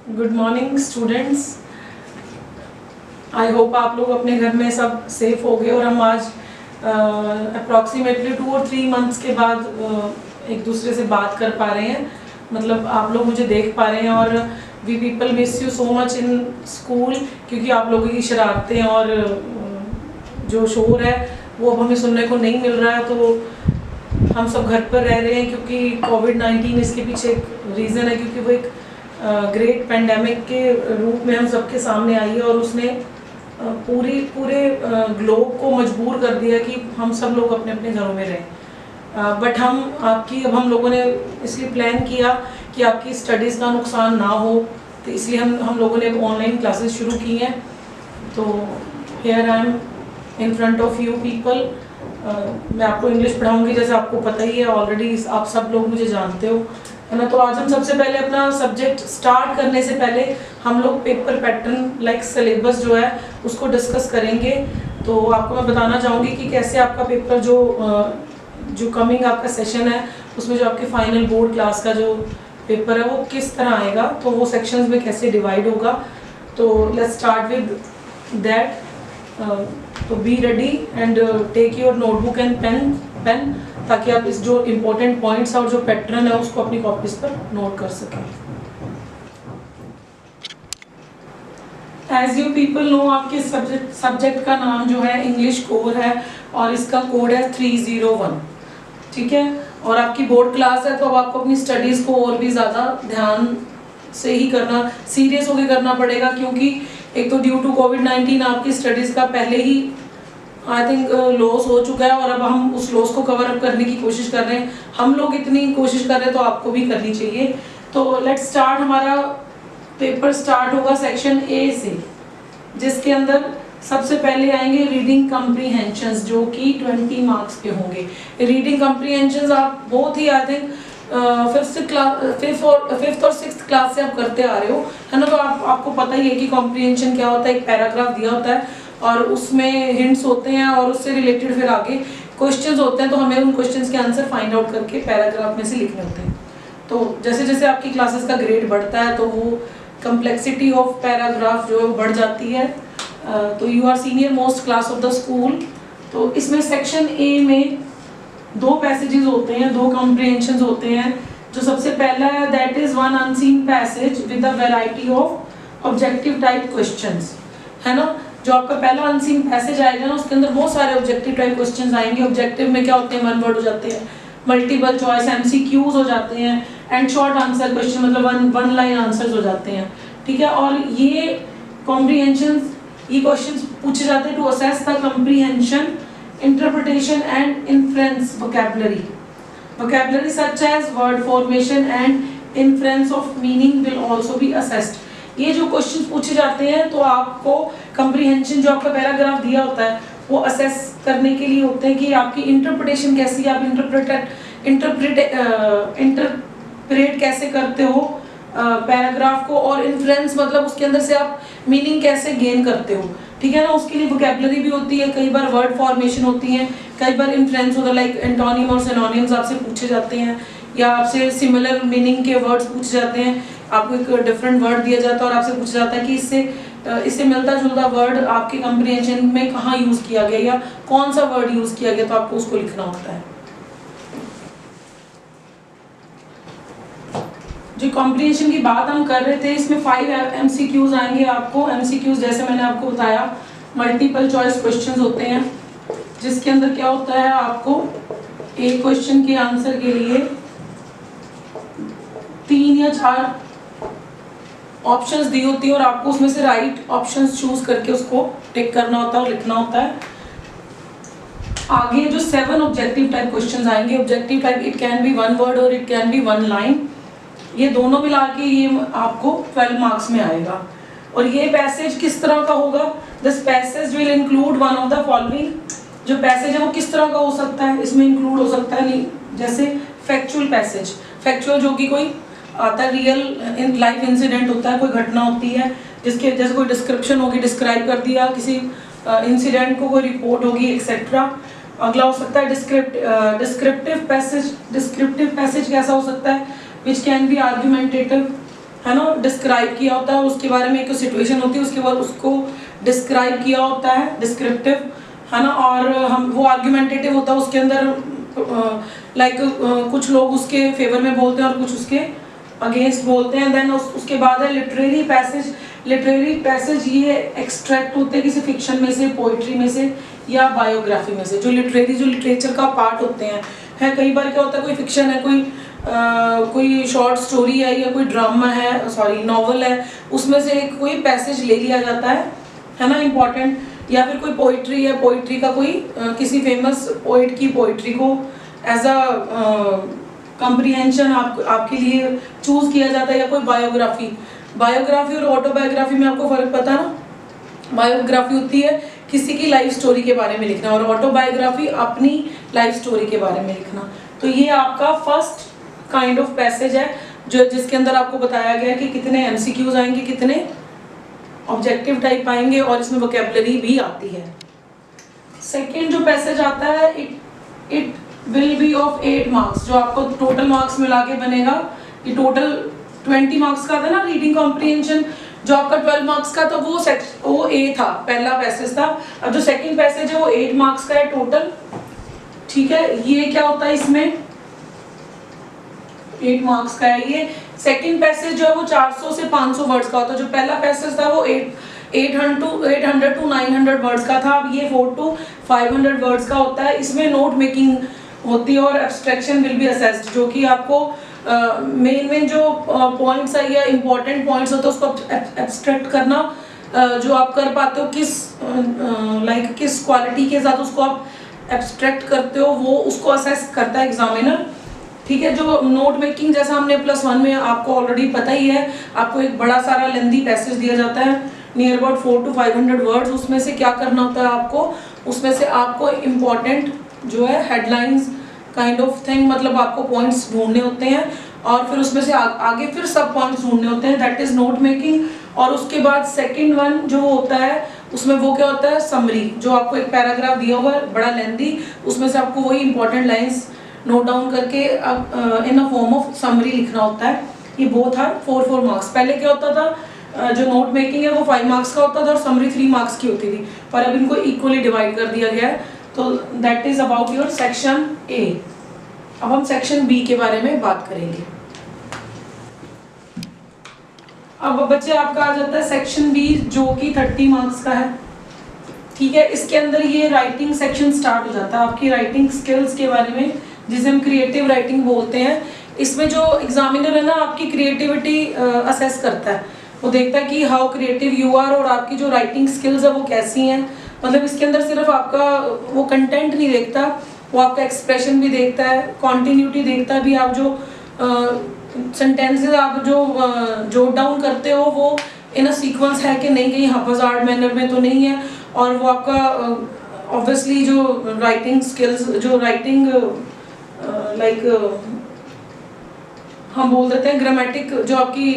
Good morning students. I hope आप लोग अपने घर में सब सेफ हो गए और हम आज अप्रॉक्सीमेटली 2 और 3 मंथ्स के बाद एक दूसरे से बात कर पा रहे हैं। मतलब आप लोग मुझे देख पा रहे हैं और we people miss you so much in school, क्योंकि आप लोगों की शरारतें और जो शोर है वो अब हमें सुनने को नहीं मिल रहा है। तो हम सब घर पर रह रहे हैं क्योंकि कोविड-19 इसके पीछे एक रीज़न है, क्योंकि वो एक ग्रेट पेंडेमिक के रूप में हम सबके सामने आई है और उसने पूरे ग्लोब को मजबूर कर दिया कि हम सब लोग अपने अपने घरों में रहें। बट अब हम लोगों ने इसलिए प्लान किया कि आपकी स्टडीज़ का नुकसान ना हो, तो इसलिए हम लोगों ने ऑनलाइन क्लासेस शुरू की हैं। तो here I am in front of you people. मैं आपको इंग्लिश पढ़ाऊंगी, जैसे आपको पता ही है ऑलरेडी, आप सब लोग मुझे जानते हो, है ना। तो आज हम सबसे पहले अपना सब्जेक्ट स्टार्ट करने से पहले हम लोग पेपर पैटर्न लाइक सिलेबस जो है उसको डिस्कस करेंगे। तो आपको मैं बताना चाहूँगी कि कैसे आपका पेपर जो कमिंग आपका सेशन है उसमें जो आपके फाइनल बोर्ड क्लास का जो पेपर है वो किस तरह आएगा, तो वो सेक्शंस में कैसे डिवाइड होगा। तो लेट्स स्टार्ट विद दैट। तो be ready and take your notebook and pen ताकि आप इस जो इम्पोर्टेंट पॉइंट्स और जो पैटर्न है उसको अपनी कॉपीज पर नोट कर सकें। एज यू पीपल नो, आपके सब्जेक्ट का नाम जो है इंग्लिश कोर है और इसका कोड है 301, ठीक है। और आपकी बोर्ड क्लास है, तो अब आपको अपनी स्टडीज़ को और भी ज़्यादा ध्यान से ही करना, सीरियस होकर करना पड़ेगा, क्योंकि एक तो ड्यू टू कोविड-19 आपकी स्टडीज़ का पहले ही आई थिंक लॉस हो चुका है और अब हम उस लॉस को कवर अप करने की कोशिश कर रहे हैं। हम लोग इतनी कोशिश कर रहे हैं तो आपको भी करनी चाहिए। तो लेट्स स्टार्ट। हमारा पेपर स्टार्ट होगा सेक्शन ए से, जिसके अंदर सबसे पहले आएंगे रीडिंग कम्प्रीहेंशंस, जो कि 20 मार्क्स के होंगे। रीडिंग कम्प्रीहेंशंस आप बहुत ही आई थिंक फिफ्थ और सिक्स्थ क्लास से आप करते आ रहे हो, है ना। तो आपको पता ही है कि कॉम्प्रीहेंशन क्या होता है। एक पैराग्राफ दिया होता है और उसमें हिंट्स होते हैं और उससे रिलेटेड फिर आगे क्वेश्चंस होते हैं, तो हमें उन क्वेश्चंस के आंसर फाइंड आउट करके पैराग्राफ में से लिखने होते हैं। तो जैसे जैसे आपकी क्लासेस का ग्रेड बढ़ता है तो वो कम्प्लेक्सिटी ऑफ पैराग्राफ जो है वो बढ़ जाती है। तो you are senior most class of the school. तो इसमें सेक्शन ए में 2 पैसेजेस होते हैं, 2 कॉम्प्रिहेंशंस होते हैं। जो सबसे पहला है that is one unseen passage with a variety of objective type questions, है ना। जो आपका पहला अनसीन पैसेज आएगा ना, उसके अंदर बहुत सारे ऑब्जेक्टिव टाइप क्वेश्चंस आएंगे। ऑब्जेक्टिव में क्या होते हैं, 1 वर्ड हो जाते हैं, मल्टीपल चॉइस एमसीक्यूज हो जाते हैं एंड शॉर्ट आंसर क्वेश्चन, मतलब वन लाइन आंसर्स हो जाते हैं, ठीक है। और ये कॉम्प्रिहेंशंस, ये क्वेश्चंस पूछे जाते हैं to assess the comprehension, interpretation and inference vocabulary such as word formation and inference of meaning will also be assessed। ये जो क्वेश्चंस पूछे जाते हैं तो आपको comprehension, जो आपका पैराग्राफ दिया होता है, वो असेस करने के लिए होते हैं कि आपकी इंटरप्रिटेशन कैसी है, आप इंटरप्रेट कैसे करते हो पैराग्राफ को, और इन्फ्रेंस मतलब उसके अंदर से आप मीनिंग कैसे गेन करते हो, ठीक है ना। उसके लिए वोकैबुलरी भी होती है, कई बार वर्ड फॉर्मेशन होती है, कई बार इन्फ्रेंस होता है, लाइक एंटोनिम और सिनोनिम्स आपसे पूछे जाते हैं, या आपसे सिमिलर मीनिंग के वर्ड्स पूछे जाते हैं। आपको एक डिफरेंट वर्ड दिया जाता है और आपसे पूछा जाता है कि इससे मिलता जुलता वर्ड आपके कम्प्रीहेंशन में कहाँ यूज़ किया गया या कौन सा वर्ड यूज़ किया गया, तो आपको उसको लिखना होता है। जो कॉम्प्रिहेंशन की बात हम कर रहे थे, इसमें 5 एमसीक्यूज आएंगे आपको। एमसीक्यूज जैसे मैंने आपको बताया मल्टीपल चॉइस क्वेश्चंस होते हैं, जिसके अंदर क्या होता है, आपको एक क्वेश्चन के आंसर के लिए 3 या 4 ऑप्शंस दी होती है और आपको उसमें से राइट ऑप्शंस चूज करके उसको टिक करना होता है और लिखना होता है। आगे जो 7 ऑब्जेक्टिव टाइप क्वेश्चंस आएंगे, objective type it can B 1 word और इट कैन बी 1 लाइन, ये दोनों मिला के ये आपको 12 मार्क्स में आएगा। और ये पैसेज किस तरह का होगा, this passage will include one of the following. जो पैसेज है वो किस तरह का हो सकता है, इसमें इंक्लूड हो सकता है जैसे फैक्चुअल पैसेज, फैक्चुअल जो कि कोई आता है रियल लाइफ इंसिडेंट होता है, कोई घटना होती है जिसके जैसे कोई डिस्क्रिप्शन होगी, डिस्क्राइब कर दिया किसी इंसिडेंट को, कोई रिपोर्ट होगी एक्सेट्रा। अगला हो सकता है डिस्क्रिप्टिव पैसेज। डिस्क्रिप्टिव पैसेज कैसा हो सकता है, which can be argumentative, है ना, डिस्क्राइब किया होता है, उसके बारे में एक सिचुएशन होती है, उसके बाद उसको डिस्क्राइब किया होता है, डिस्क्रिप्टिव, है ना। और हम वो आर्ग्यूमेंटेटिव होता है, उसके अंदर लाइक कुछ लोग उसके फेवर में बोलते हैं और कुछ उसके अगेंस्ट बोलते हैं। देन उसके बाद है लिटरेरी पैसेज। लिटरेरी पैसेज ये एक्सट्रैक्ट होते हैं किसी फिक्शन में से, पोइट्री में से या बायोग्राफी में से। जो लिटरेचर का पार्ट होते हैं, है कई बार क्या होता है, कोई फिक्शन है, कोई शॉर्ट स्टोरी है या कोई ड्रामा है, सॉरी नॉवल है, उसमें से कोई पैसेज ले लिया जाता है ना, इम्पॉर्टेंट। या फिर कोई पोइट्री है, पोइट्री का कोई किसी फेमस पोइट की पोइट्री को एज अ कम्प्रीहेंशन आपके लिए चूज किया जाता है। या कोई बायोग्राफी और ऑटोबायोग्राफी में आपको फर्क पता है ना। बायोग्राफी होती है किसी की लाइफ स्टोरी के बारे में लिखना और ऑटोबायोग्राफी अपनी लाइफ स्टोरी के बारे में लिखना। तो ये आपका फर्स्ट काइंड ऑफ पैसेज है जो जिसके अंदर आपको बताया गया कि कितने एमसीक्यूज आएंगे, कितने ऑब्जेक्टिव टाइप आएंगे और इसमें वोकैबुलरी भी आती है। सेकेंड जो पैसेज आता है, it will be of 8 marks, जो आपको टोटल मार्क्स मिला के बनेगा। ये टोटल 20 मार्क्स का था ना रीडिंग कॉम्प्रीहेंशन, जो आपका 12 मार्क्स का था वो ए था, पहला पैसेज था। अब जो सेकंड पैसेज है वो 8 मार्क्स का है टोटल, ठीक है। ये क्या होता है, इसमें 8 मार्क्स का है। ये सेकंड पैसेज जो है वो 400 से 500 वर्ड्स का होता है। जो पहला पैसेज था वो 800 to 900 वर्ड्स का था। अब ये 400 to 500 वर्ड्स का होता है। इसमें नोट मेकिंग होती है और एब्स्ट्रैक्शन विल बी असेस्ड, जो कि आपको मेन जो पॉइंट्स है या इम्पोर्टेंट पॉइंट्स होते हैं उसको एब्स्ट्रैक्ट करना, जो आप कर पाते हो किस क्वालिटी के साथ उसको आप एब्स्ट्रैक्ट करते हो, वो उसको असेस करता है एग्जामिनर, ठीक है। जो नोट मेकिंग जैसा हमने +1 में आपको ऑलरेडी पता ही है, आपको एक बड़ा सारा लेंदी पैसेज दिया जाता है नियर अबाउट 400 to 500 वर्ड्स। उसमें से क्या करना होता है आपको, उसमें से आपको इम्पॉर्टेंट जो है हेडलाइंस काइंड ऑफ थिंग, मतलब आपको पॉइंट्स ढूंढने होते हैं और फिर उसमें से आगे फिर सब पॉइंट्स ढूंढने होते हैं, दैट इज नोट मेकिंग। और उसके बाद सेकंड वन जो होता है उसमें वो क्या होता है, समरी, जो आपको एक पैराग्राफ दिया हुआ है बड़ा लेंदी, उसमें से आपको वही इंपॉर्टेंट लाइंस नोट डाउन करके इन अ फॉर्म ऑफ समरी लिखना होता है। ये बोथ आर 4 मार्क्स। पहले क्या होता था, जो नोट मेकिंग है वो 5 मार्क्स का होता था और समरी 3 मार्क्स की होती थी, पर अब इनको इक्वली डिवाइड कर दिया गया है। तो that is about your section A. अब हम सेक्शन बी के बारे में बात करेंगे। अब बच्चे आपका आ जाता है सेक्शन बी, जो कि 30 मार्क्स का है, ठीक है। इसके अंदर ये राइटिंग सेक्शन स्टार्ट हो जाता है, आपकी राइटिंग स्किल्स के बारे में, जिसे हम क्रिएटिव राइटिंग बोलते हैं। इसमें जो एग्जामिनर है ना आपकी क्रिएटिविटी असेस करता है, वो देखता है कि हाउ क्रिएटिव यू आर और आपकी जो राइटिंग स्किल्स है वो कैसी हैं। मतलब इसके अंदर सिर्फ आपका वो कंटेंट नहीं देखता, वो आपका एक्सप्रेशन भी देखता है, कॉन्टिन्यूटी देखता है भी, आप जो सेंटेंसेस आप जो जोट डाउन करते हो वो इन अ सीक्वेंस है कि नहीं, कहीं हाफजार्ड मैनर में तो नहीं है। और वो आपका ऑब्वियसली जो राइटिंग स्किल्स, जो राइटिंग लाइक हम बोल देते हैं ग्रामेटिक, जो आपकी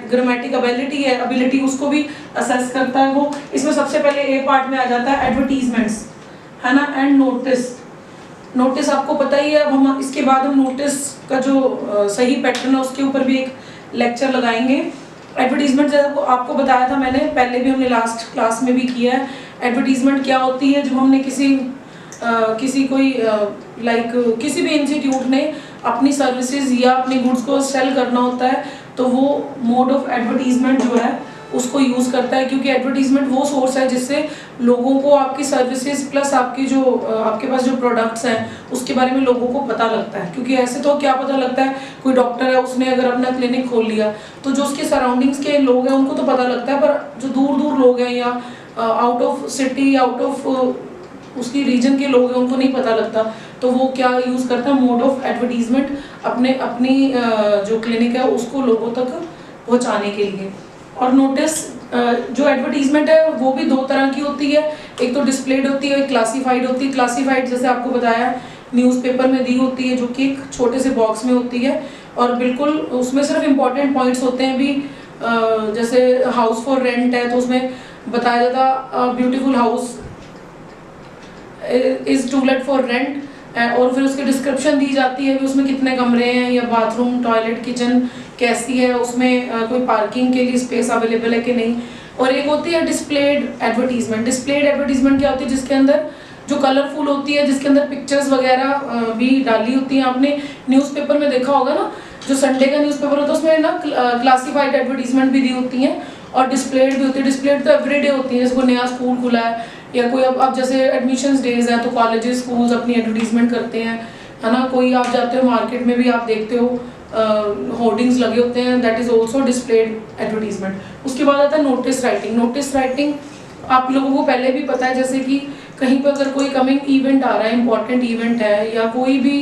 ग्रामेटिक एबिलिटी उसको भी असेस करता है वो। इसमें सबसे पहले ए पार्ट में आ जाता है एडवर्टीजमेंट्स, है ना, एंड नोटिस आपको पता ही है। अब हम इसके बाद हम नोटिस का जो सही पैटर्न है उसके ऊपर भी एक लेक्चर लगाएंगे। एडवर्टीजमेंट जैसा आपको बताया था मैंने, पहले भी हमने लास्ट क्लास में भी किया है। एडवर्टीजमेंट क्या होती है, जब हमने किसी भी इंस्टीट्यूट ने अपनी सर्विसेज या अपने गुड्स को सेल करना होता है, तो वो मोड ऑफ एडवर्टीजमेंट जो है उसको यूज़ करता है, क्योंकि एडवर्टीजमेंट वो सोर्स है जिससे लोगों को आपकी सर्विसेज प्लस आपके पास जो प्रोडक्ट्स हैं उसके बारे में लोगों को पता लगता है। क्योंकि ऐसे तो क्या पता लगता है, कोई डॉक्टर है उसने अगर अपना क्लिनिक खोल लिया तो जो उसके सराउंडिंग्स के लोग हैं उनको तो पता लगता है, पर जो दूर लोग हैं या out of city, out of उसकी रीजन के लोग हैं उनको नहीं पता लगता। तो वो क्या यूज़ करता है, मोड ऑफ एडवर्टीजमेंट, अपनी जो क्लिनिक है उसको लोगों तक पहुँचाने के लिए। और नोटिस जो एडवर्टीजमेंट है वो भी 2 तरह की होती है, एक तो डिस्प्लेड होती है, एक क्लासीफाइड होती है। क्लासीफाइड जैसे आपको बताया न्यूज़पेपर में दी होती है, जो कि एक छोटे से बॉक्स में होती है और बिल्कुल उसमें सिर्फ इम्पॉर्टेंट पॉइंट्स होते हैं भी। जैसे हाउस फॉर रेंट है तो उसमें बताया जाता beautiful house is to let for rent, और फिर उसकी डिस्क्रिप्शन दी जाती है कि उसमें कितने कमरे हैं, या बाथरूम, टॉयलेट, किचन कैसी है, उसमें कोई पार्किंग के लिए स्पेस अवेलेबल है कि नहीं। और एक होती है डिस्प्लेड एडवर्टीजमेंट। डिस्प्लेड एडवर्टीजमेंट क्या होती है, जिसके अंदर जो कलरफुल होती है, जिसके अंदर पिक्चर्स वगैरह भी डाली होती हैं। आपने न्यूज़पेपर में देखा होगा ना, जो संडे का न्यूज़पेपर होता है उसमें ना क्लासिफाइड एडवर्टीजमेंट भी दी होती हैं और डिस्प्लेड भी होती है। डिस्प्लेड तो एवरीडे होती है, जैसे कोई नया स्कूल खुला है या कोई अब जैसे एडमिशन्स डेज है तो कॉलेजेस स्कूल्स अपनी एडवर्टीजमेंट करते हैं, है ना। कोई आप जाते हो मार्केट में भी आप देखते हो होर्डिंग्स लगे होते हैं, that is also displayed advertisement. उसके बाद आता है नोटिस राइटिंग। नोटिस राइटिंग आप लोगों को पहले भी पता है, जैसे कि कहीं पर अगर कोई कमिंग इवेंट आ रहा है, इंपॉर्टेंट इवेंट है, या कोई भी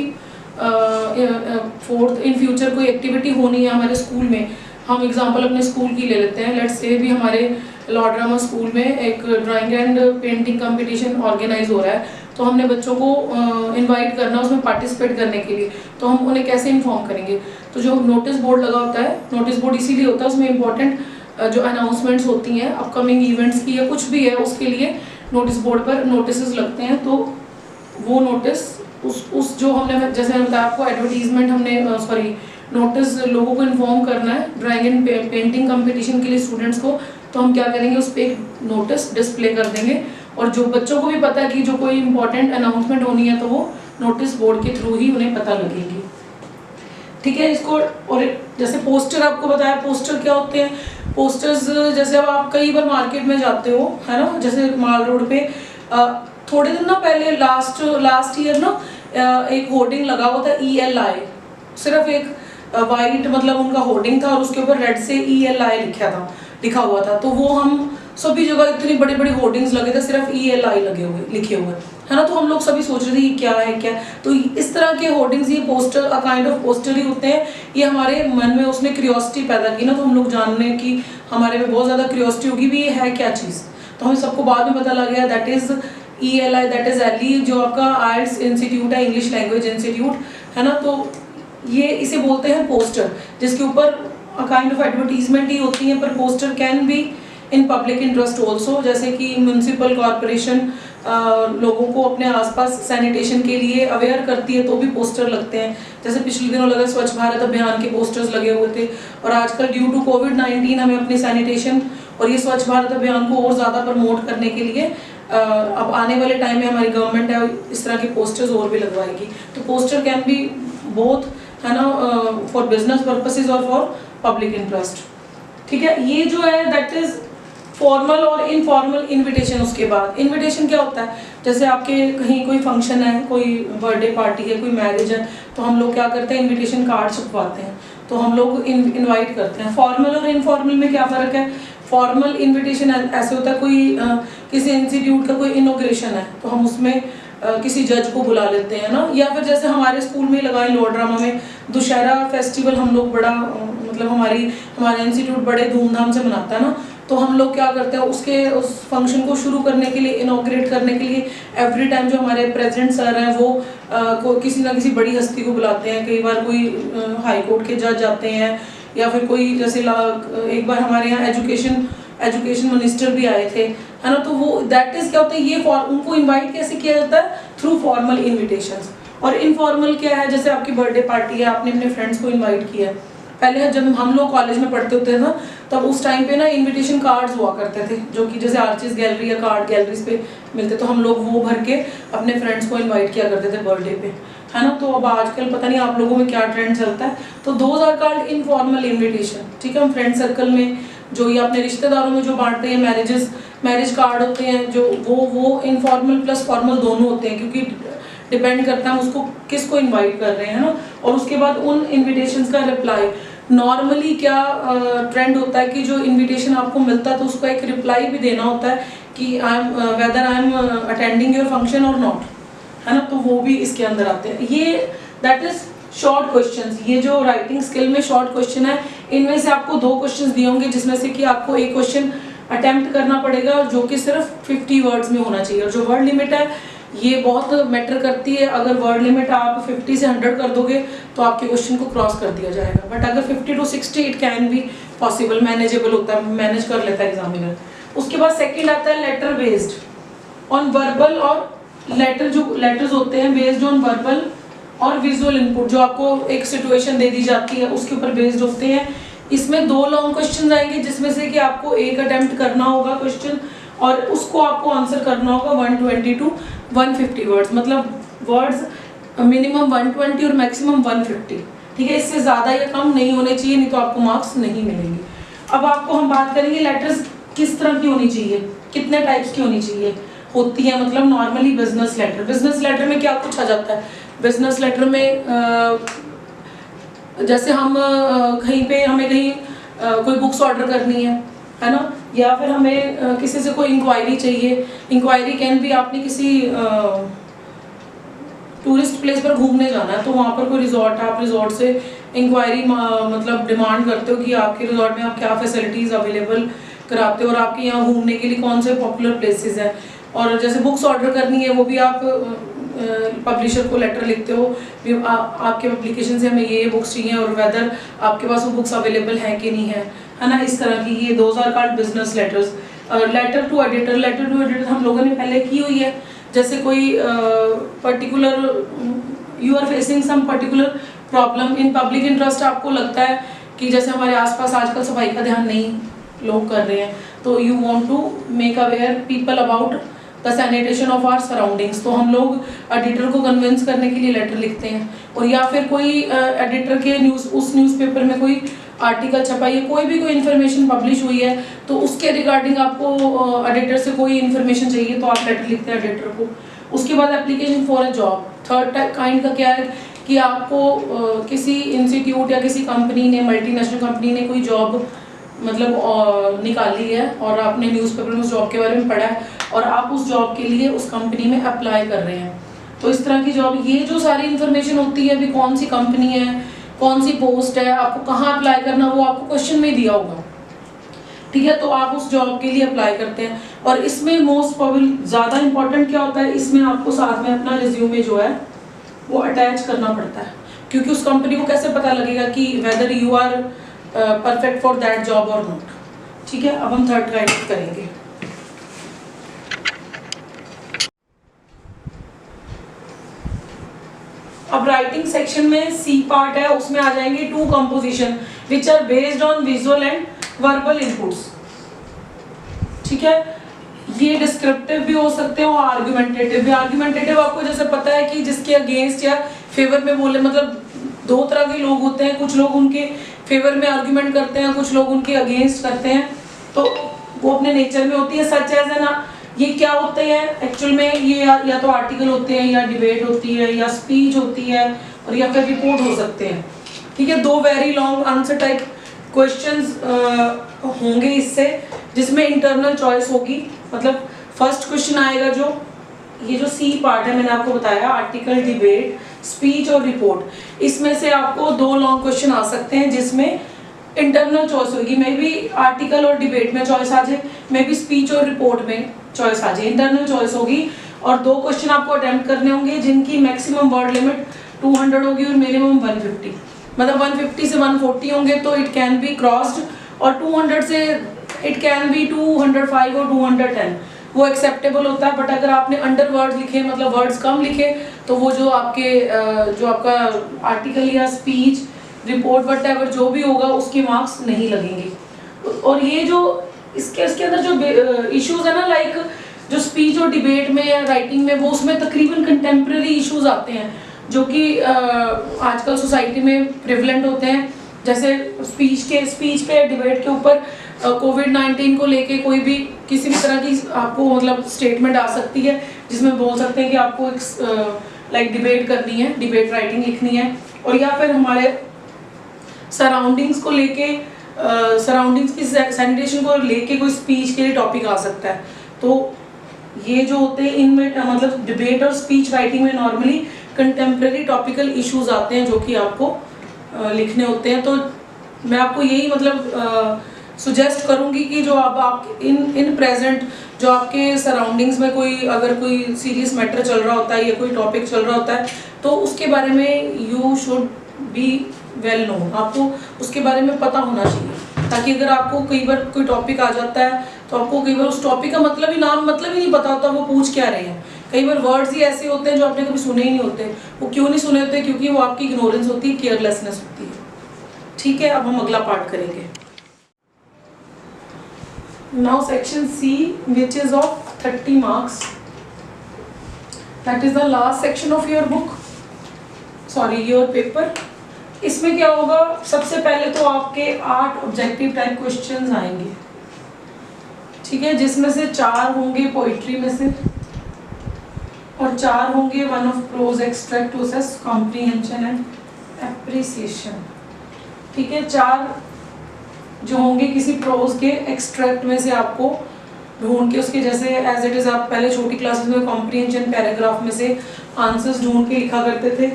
फोर्थ इन फ्यूचर कोई एक्टिविटी होनी है हमारे स्कूल में। हम एग्जांपल अपने स्कूल की ले लेते हैं, लेट्स से भी हमारे लॉर्ड ड्रामा स्कूल में एक drawing and painting competition organise हो रहा है, तो हमने बच्चों को इनवाइट करना उसमें पार्टिसिपेट करने के लिए, तो हम उन्हें कैसे इन्फॉर्म करेंगे। तो जो नोटिस बोर्ड लगा होता है, नोटिस बोर्ड इसीलिए होता है, उसमें इंपॉर्टेंट जो अनाउंसमेंट्स होती हैं अपकमिंग इवेंट्स की या कुछ भी है, उसके लिए नोटिस बोर्ड पर नोटिस लगते हैं। तो वो नोटिस उस जो हमने जैसे मैंने बताया आपको एडवर्टीजमेंट, हमने सॉरी नोटिस लोगों को इन्फॉर्म करना है ड्राइंग एंड पेंटिंग कंपटीशन के लिए स्टूडेंट्स को, तो हम क्या करेंगे, उस पर एक नोटिस डिस्प्ले कर देंगे। और जो बच्चों को भी पता है कि जो कोई इंपॉर्टेंट अनाउंसमेंट होनी है तो वो नोटिस बोर्ड के थ्रू ही उन्हें पता लगेगी, ठीक है। इसको और जैसे पोस्टर आपको बताया, पोस्टर क्या होते हैं। पोस्टर्स जैसे अब आप कई बार मार्केट में जाते हो, है ना, जैसे माल रोड पे थोड़े दिन ना पहले लास्ट ईयर ना एक होर्डिंग लगा हुआ था ELI, सिर्फ एक वाइट मतलब उनका होर्डिंग था और उसके ऊपर रेड से ELI लिखा हुआ था। तो वो हम सभी जगह इतनी बड़ी बड़ी होर्डिंग्स लगे थे, सिर्फ ELI लिखे हुए, है ना। तो हम लोग सभी सोच रहे थे ये क्या है क्या। तो इस तरह के होर्डिंग्स, ये poster a kind of poster ही होते हैं। ये हमारे मन में उसने क्यूरियोसिटी पैदा की ना, तो हम लोग जानने की हमारे में बहुत ज़्यादा क्यूरियोसिटी होगी भी ये है क्या चीज़। तो हमें सबको बाद में पता लग गया that is ELI, that is Eli, जो आपका IELTS इंस्टीट्यूट है, इंग्लिश लैंग्वेज इंस्टीट्यूट, है ना। तो ये इसे बोलते हैं पोस्टर, जिसके ऊपर काइंड ऑफ एडवर्टीजमेंट ही होती है, पर poster can be in public interest also. जैसे कि म्यूनसिपल कॉरपोरेशन लोगों को अपने आसपास सैनिटेशन के लिए अवेयर करती है, तो भी पोस्टर लगते हैं। जैसे पिछले दिनों लगा स्वच्छ भारत अभियान के पोस्टर्स लगे हुए थे, और आजकल ड्यू टू कोविड-19 हमें अपनी सैनिटेशन और ये स्वच्छ भारत अभियान को और ज़्यादा प्रमोट करने के लिए अब आने वाले टाइम में हमारी गवर्नमेंट है इस तरह के पोस्टर्स और भी लगवाएगी। तो पोस्टर कैन बी बोथ, है ना, फॉर बिजनेस पर्पसेस और फॉर पब्लिक इंटरेस्ट, ठीक है। ये जो है दैट इज फॉर्मल और इनफॉर्मल इनविटेशन। उसके बाद इनविटेशन क्या होता है, जैसे आपके कहीं कोई फंक्शन है, कोई बर्थडे पार्टी है, कोई मैरिज है, तो हम लोग क्या करते हैं, इनविटेशन कार्ड छपवाते हैं, तो हम लोग इनवाइट करते हैं। फॉर्मल और इनफॉर्मल में क्या फ़र्क है। फॉर्मल इनविटेशन ऐसे होता है, कोई किसी इंस्टीट्यूट का कोई इनॉग्रेशन है तो हम उसमें किसी जज को बुला लेते हैं ना, या फिर जैसे हमारे स्कूल में लगाए लॉर्ड ड्रामा में दुशहरा फेस्टिवल हम लोग बड़ा मतलब हमारा इंस्टीट्यूट बड़े धूमधाम से मनाता है ना, तो हम लोग क्या करते हैं उस फंक्शन को शुरू करने के लिए, इनॉग्रेट करने के लिए एवरी टाइम जो हमारे प्रेसिडेंट सर हैं वो किसी ना किसी बड़ी हस्ती को बुलाते हैं। कई बार कोई हाई कोर्ट के जज आते हैं, या फिर कोई जैसे एक बार हमारे यहाँ एजुकेशन मिनिस्टर भी आए थे, है ना। तो वो दैट इज क्या होता है, ये उनको इनवाइट कैसे किया जाता है, थ्रू फॉर्मल इनविटेशंस। और इनफॉर्मल क्या है, जैसे आपकी बर्थडे पार्टी है, आपने अपने फ्रेंड्स को इनवाइट किया। पहले जब हम लोग कॉलेज में पढ़ते होते थे ना, तब उस टाइम पे ना इनविटेशन कार्ड्स हुआ करते थे, जो कि जैसे आर्चिस गैलरी या कार्ड गैलरीज पे मिलते, तो हम लोग वो भर के अपने फ्रेंड्स को इनवाइट किया करते थे बर्थडे पे, है ना। तो अब आजकल पता नहीं आप लोगों में क्या ट्रेंड चलता है, तो those are called informal invitation, ठीक है। हम फ्रेंड सर्कल में जो ये अपने रिश्तेदारों में जो बांटते हैं, मैरिज कार्ड होते हैं जो वो इनफॉर्मल प्लस फॉर्मल दोनों होते हैं, क्योंकि डिपेंड करता है हम उसको किसको इनवाइट कर रहे हैं ना। और उसके बाद उन इनविटेशंस का रिप्लाई, नॉर्मली क्या ट्रेंड होता है कि जो इनविटेशन आपको मिलता है तो उसका एक रिप्लाई भी देना होता है कि whether I am attending your function और नॉट, है ना। तो वो भी इसके अंदर आते हैं। ये दैट इज शॉर्ट क्वेश्चंस। ये जो राइटिंग स्किल में शॉर्ट क्वेश्चन है, इनमें से आपको 2 क्वेश्चंस दिए होंगे, जिसमें से कि आपको एक क्वेश्चन अटेम्प्ट करना पड़ेगा जो कि सिर्फ 50 वर्ड्स में होना चाहिए। और जो वर्ड लिमिट है ये बहुत मैटर करती है। अगर वर्ड लिमिट आप 50 से 100 कर दोगे तो आपके क्वेश्चन को क्रॉस कर दिया जाएगा, बट अगर 50 to 60 it can be possible, manageable होता है, मैनेज कर लेता है एग्जामिनर। उसके बाद सेकंड आता है लेटर बेस्ड ऑन वर्बल और लेटर्स होते हैं बेस्ड ऑन वर्बल और विजुअल इनपुट, जो आपको एक सिचुएशन दे दी जाती है उसके ऊपर बेस्ड होते हैं। इसमें 2 लॉन्ग क्वेश्चन आएंगे जिसमें से कि आपको एक अटेम्प्ट करना होगा क्वेश्चन और उसको आपको आंसर करना होगा 120 to 150 वर्ड्स, मतलब वर्ड्स मिनिमम 120 और मैक्सिमम 150, ठीक है। इससे ज़्यादा या कम नहीं होने चाहिए, नहीं तो आपको मार्क्स नहीं मिलेंगे। अब आपको हम बात करेंगे लेटर्स किस तरह की होनी चाहिए, कितने टाइप्स की होनी चाहिए होती है। मतलब नॉर्मली बिजनेस लेटर में क्या कुछ आ जाता है। बिजनेस लेटर में जैसे हम कहीं पे हमें कहीं कोई बुक्स ऑर्डर करनी है ना, या फिर हमें किसी से कोई इंक्वायरी चाहिए। इंक्वायरी कैन भी आपने किसी टूरिस्ट प्लेस पर घूमने जाना है, तो वहाँ पर कोई रिजॉर्ट है, आप रिजॉर्ट से इंक्वायरी मतलब डिमांड करते हो कि आपके रिजॉर्ट में आप क्या फैसिलिटीज़ अवेलेबल कराते हो और आपके यहाँ घूमने के लिए कौन से पॉपुलर प्लेसेस हैं। और जैसे बुक्स ऑर्डर करनी है, वो भी आप पब्लिशर को लेटर लिखते हो भी आपके पब्लिकेशन से हमें ये बुक्स चाहिए और वेदर आपके पास वो बुक्स अवेलेबल हैं कि नहीं है ना, इस तरह की। ये those are called business letters. Letter to editor हम लोगों ने पहले की हुई है। जैसे कोई particular you are facing some particular problem in public interest, आपको लगता है कि जैसे हमारे आसपास आजकल सफाई का ध्यान नहीं लोग कर रहे हैं, तो you want to make aware people about the sanitation of our surroundings, तो हम लोग एडिटर को कन्विंस करने के लिए लेटर लिखते हैं। और या फिर कोई एडिटर के उस न्यूज़पेपर में कोई आर्टिकल छपा है, कोई भी कोई इन्फॉर्मेशन पब्लिश हुई है, तो उसके रिगार्डिंग आपको एडिटर से कोई इन्फॉर्मेशन चाहिए तो आप लेटर लिखते हैं एडिटर को। उसके बाद application for a job, third kind का क्या है कि आपको किसी इंस्टीट्यूट या किसी कंपनी ने, मल्टीनेशनल कंपनी ने कोई जॉब मतलब निकाली है और आपने न्यूज़पेपर में उस जॉब के बारे में पढ़ा है और आप उस जॉब के लिए उस कंपनी में अप्लाई कर रहे हैं, तो इस तरह की जॉब, ये जो सारी इन्फॉर्मेशन होती है, अभी कौन सी कंपनी है, कौन सी पोस्ट है, आपको कहाँ अप्लाई करना, वो आपको क्वेश्चन में दिया होगा, ठीक है। तो आप उस जॉब के लिए अप्लाई करते हैं। और इसमें मोस्ट प्रॉब्लम ज़्यादा इंपॉर्टेंट क्या होता है, इसमें आपको साथ में अपना रिज्यूमे जो है वो अटैच करना पड़ता है, क्योंकि उस कंपनी को कैसे पता लगेगा कि whether you are perfect for that job और नॉट, ठीक है। अब हम थर्ड काइंड करेंगे। अब राइटिंग सेक्शन में सी पार्ट है, उसमें आ जाएंगे 2 composition which are based on visual and verbal inputs, ठीक है। ये डिस्क्रिप्टिव भी हो सकते हैं और आर्गुमेंटेटिव भी। आर्गुमेंटेटिव आपको जैसे पता है कि जिसके अगेंस्ट या फेवर में बोले, मतलब 2 तरह के लोग होते हैं, कुछ लोग उनके फेवर में आर्गुमेंट करते हैं, कुछ लोग उनके अगेंस्ट करते हैं, तो वो अपने नेचर में होती है। सच एज है ना, ये क्या होते हैं एक्चुअल में, ये या तो आर्टिकल होते हैं, या डिबेट होती है, या स्पीच होती है, और या फिर रिपोर्ट हो सकते हैं, ठीक है। 2 very long answer type questions होंगे इससे, जिसमें इंटरनल चॉइस होगी। मतलब फर्स्ट क्वेश्चन आएगा जो ये जो सी पार्ट है, मैंने आपको बताया आर्टिकल, डिबेट, स्पीच और रिपोर्ट, इसमें से आपको 2 लॉन्ग क्वेश्चन आ सकते हैं जिसमें इंटरनल चॉइस होगी। मे बी आर्टिकल और डिबेट में चॉइस आ जाए, मे बी स्पीच और रिपोर्ट में चॉइस आ जाए, इंटरनल चॉइस होगी। और 2 क्वेश्चन आपको अटेम्प्ट करने होंगे जिनकी मैक्सिमम वर्ड लिमिट 200 होगी और मिनिमम 150, मतलब 150 से 140 होंगे तो इट कैन बी क्रॉस्ड, और 200 से इट कैन बी 205 और 210 वो एक्सेप्टेबल होता है। बट अगर आपने अंडर वर्ड लिखे, मतलब वर्ड्स कम लिखे, तो वो जो आपका आर्टिकल या स्पीच, रिपोर्ट, वट जो भी होगा उसके मार्क्स नहीं लगेंगे। और ये जो इसके अंदर जो इश्यूज है ना, लाइक जो स्पीच और डिबेट में या राइटिंग में, वो उसमें तकरीबन कंटेम्प्रेरी इश्यूज आते हैं जो कि आजकल सोसाइटी में प्रिवलेंट होते हैं। जैसे स्पीच पे डिबेट के ऊपर कोविड-19 को लेके कोई भी किसी भी तरह की आपको मतलब स्टेटमेंट आ सकती है, जिसमें बोल सकते हैं कि आपको एक लाइक डिबेट करनी है, डिबेट राइटिंग लिखनी है। और या फिर हमारे सराउंडिंग्स को लेके, सराउंडिंग्स की सैनिटेशन को लेके कोई स्पीच के लिए टॉपिक आ सकता है। तो ये जो होते हैं इनमें मतलब डिबेट और स्पीच राइटिंग में नॉर्मली कंटेम्प्रेरी टॉपिकल इश्यूज आते हैं जो कि आपको लिखने होते हैं। तो मैं आपको यही मतलब सुजेस्ट करूंगी कि जो अब आप इन प्रेजेंट जो आपके सराउंडिंग्स में अगर कोई सीरियस मैटर चल रहा होता है या कोई टॉपिक चल रहा होता है, तो उसके बारे में you should be well known, आपको उसके बारे में पता होना चाहिए, ताकि अगर आपको कई बार कोई टॉपिक आ जाता है तो आपको कई बार उस टॉपिक का मतलब ही नहीं पता होता वो पूछ क्या रहे हैं, कई बार वर्ड्स ही ऐसे होते हैं जो आपने कभी सुने ही नहीं होते। वो क्यों नहीं सुने होते? क्योंकि वो आपकी इग्नोरेंस होती है, केयरलेसनेस होती है। ठीक है, अब हम अगला पार्ट करेंगे। Now section C which is of 30 marks, that is the last section of your book, sorry your paper. इसमें क्या होगा, सबसे पहले तो आपके 8 ऑब्जेक्टिव टाइप क्वेश्चंस आएंगे, ठीक है, जिसमें से 4 होंगे पोइट्री में से और 4 होंगे one of prose extract to assess comprehension and appreciation. ठीक है, 4 जो होंगे किसी प्रोज के एक्सट्रैक्ट में से आपको ढूंढ के उसके, जैसे एज इट इज आप पहले छोटी क्लासेस में कॉम्प्रिहेंशन पैराग्राफ में से आंसर्स ढूंढ के लिखा करते थे,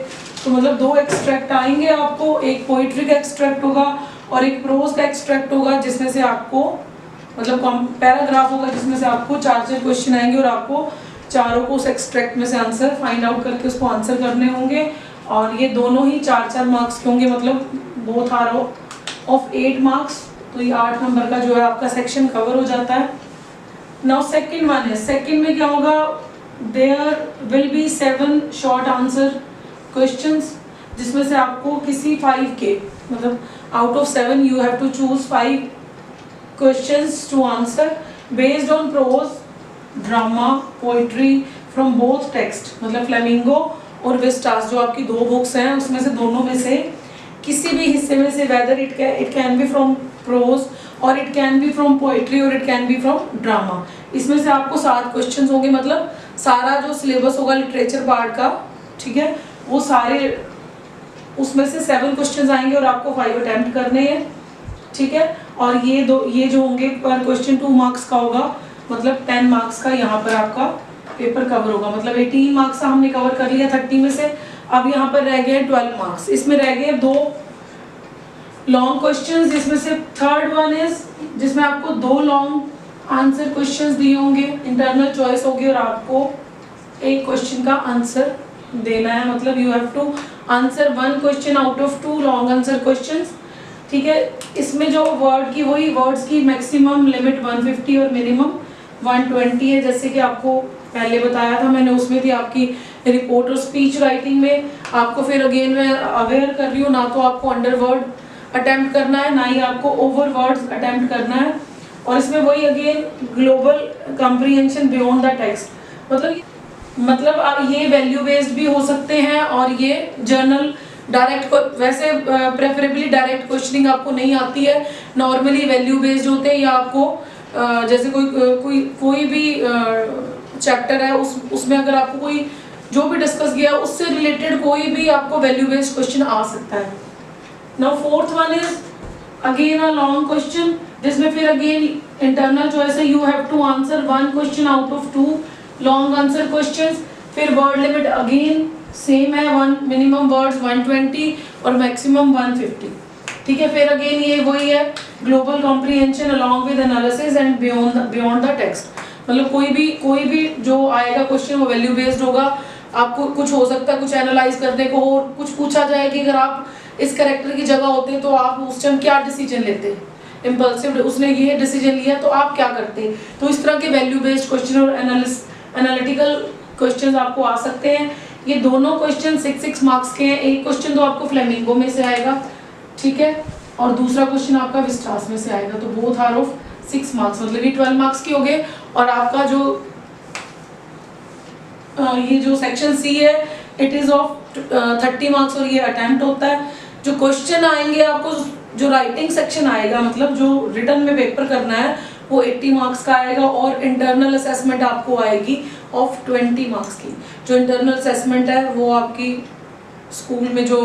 तो मतलब 2 एक्सट्रैक्ट आएंगे आपको, एक पोइट्री का एक्सट्रैक्ट होगा और एक प्रोज का एक्सट्रैक्ट होगा, जिसमें से आपको मतलब पैराग्राफ होगा जिसमें से आपको 4 क्वेश्चन आएंगे और आपको चारों को उस एक्सट्रैक्ट में से आंसर फाइंड आउट करके उसको आंसर करने होंगे। और ये दोनों ही 4-4 मार्क्स के होंगे, मतलब बोथ आर ऑफ 8 मार्क्स। तो ये 8 नंबर का जो है आपका सेक्शन कवर हो जाता है। नाउ सेकंड वन है, सेकंड में क्या होगा, there will be 7 short answer questions, जिसमें से आपको किसी 5 के मतलब out of 7 you have to choose 5 questions to answer based on prose, drama, poetry from both text, मतलब फ्लेमिंगो और विस्टास जो आपकी 2 बुक्स हैं उसमें से दोनों में से किसी भी हिस्से में से, whether it can be from prose और it can be from poetry और it can be from drama. इसमें से आपको 7 क्वेश्चंस होंगे, मतलब सारा जो सिलेबस होगा लिटरेचर पार्ट का, ठीक है, वो सारे उसमें से 7 क्वेश्चंस आएंगे और आपको 5 अटेम्प्ट करने हैं। ठीक है, और ये जो होंगे पर क्वेश्चन 2 मार्क्स का होगा, मतलब 10 मार्क्स का यहाँ पर आपका पेपर कवर होगा। मतलब 18 मार्क्स का हमने कवर कर लिया 30 में से। अब यहाँ पर रह गए 12 मार्क्स। इसमें रह गए 2 लॉन्ग क्वेश्चंस, जिसमें से थर्ड वन इज जिसमें आपको 2 लॉन्ग आंसर क्वेश्चंस दिए होंगे, इंटरनल चॉइस होगी और आपको एक क्वेश्चन का आंसर देना है। मतलब you have to answer 1 question out of 2 long answer questions. ठीक है, इसमें जो वर्ड की वही वर्ड्स की मैक्सिमम लिमिट 150 और मिनिमम 120 है, जैसे कि आपको पहले बताया था मैंने, उसमें थी आपकी रिपोर्ट और स्पीच राइटिंग में। आपको फिर अगेन मैं अवेयर कर रही हूँ, ना तो आपको अंडर वर्ड अटेम्प्ट करना है, ना ही आपको ओवर वर्ड्स अटेम्प्ट करना है। और इसमें वही again global comprehension beyond the text, मतलब ये वैल्यू बेस्ड भी हो सकते हैं और ये जर्नल डायरेक्ट, वैसे प्रेफरेबली डायरेक्ट क्वेश्चनिंग आपको नहीं आती है, नॉर्मली वैल्यू बेस्ड होते हैं, या आपको जैसे कोई भी चैप्टर है उसमें अगर आपको कोई जो भी डिस्कस किया उससे रिलेटेड कोई भी आपको वैल्यू बेस्ड क्वेश्चन आ सकता है। Now fourth one is again a long question, जिसमें फिर अगेन इंटरनल चॉइस है, you have to answer 1 question out of 2 long answer questions. फिर वर्ड लिमिट अगेन सेम है, 1 मिनिमम वर्ड्स 120 और मैक्सिमम 150। ठीक है, फिर अगेन ये वही है, global comprehension along with analysis and beyond the text. मतलब कोई भी जो आएगा क्वेश्चन वो वैल्यू बेस्ड होगा। आपको कुछ हो सकता है, कुछ एनालाइज करने को हो, कुछ पूछा जाए कि अगर आप इस कैरेक्टर की जगह होते तो आप उस टाइम क्या डिसीजन लेते, इम्पल्सिव, उसने ये डिसीजन लिया तो आप क्या करते। तो इस तरह के वैल्यू बेस्ड क्वेश्चन और एनालिटिकल क्वेश्चन आपको आ सकते हैं। ये दोनों क्वेश्चन 6 मार्क्स के हैं। एक क्वेश्चन तो आपको फ्लेमिंगो में से आएगा, ठीक है, और दूसरा क्वेश्चन आपका विस्टास में से आएगा। तो बोथ आर ऑफ 6 मार्क्स, मतलब ये 12 मार्क्स के हो गए। और आपका जो ये जो सेक्शन सी है इट इज ऑफ 30 मार्क्स और ये अटेम्प्ट होता है। जो क्वेश्चन आएंगे आपको, जो राइटिंग सेक्शन आएगा, मतलब जो रिटन में पेपर करना है, वो 80 मार्क्स का आएगा। और इंटरनल असेसमेंट आपको आएगी ऑफ 20 मार्क्स की। जो इंटरनल असेसमेंट है वो आपकी स्कूल में जो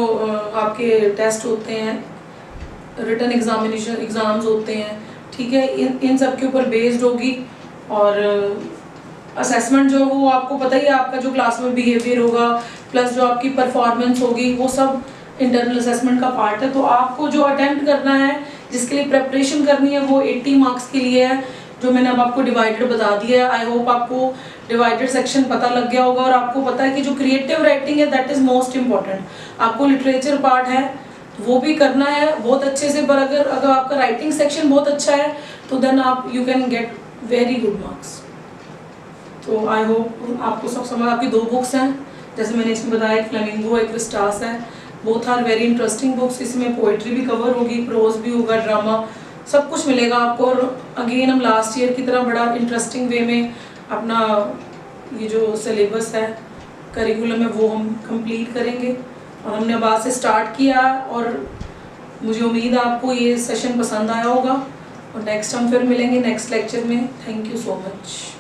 आपके टेस्ट होते हैं, रिटन एग्जाम्स होते हैं, ठीक है, इन सब के ऊपर बेस्ड होगी। और असेसमेंट जो वो आपको पता ही है, आपका जो क्लास में बिहेवियर होगा प्लस जो आपकी परफॉर्मेंस होगी, वो सब इंटरनल असेसमेंट का पार्ट है। तो आपको जो अटेम्प्ट करना है, जिसके लिए प्रेपरेशन करनी है, वो 80 मार्क्स के लिए है, जो मैंने अब आपको डिवाइडेड बता दिया है। आई होप आपको डिवाइडेड सेक्शन पता लग गया होगा और आपको पता है कि जो क्रिएटिव राइटिंग है दैट इज मोस्ट इम्पॉर्टेंट। आपको लिटरेचर पार्ट है वो भी करना है बहुत अच्छे से, पर अगर आपका राइटिंग सेक्शन बहुत अच्छा है तो देन आप you can get very good marks. तो आई होप आपको सब समझ। आपकी 2 बुक्स हैं जैसे मैंने इसमें बताया, एक फ्लेमिंगो एक विस्टास है। Both are very interesting books. इसमें पोइट्री भी कवर होगी, प्रोज भी होगा, ड्रामा, सब कुछ मिलेगा आपको। और अगेन हम लास्ट ईयर की तरह बड़ा इंटरेस्टिंग वे में अपना ये जो सिलेबस है, करिकुलम है, वो हम कंप्लीट करेंगे। और हमने अब आज से स्टार्ट किया और मुझे उम्मीद है आपको ये सेशन पसंद आया होगा। और नेक्स्ट हम फिर मिलेंगे नेक्स्ट लेक्चर में। Thank you so much.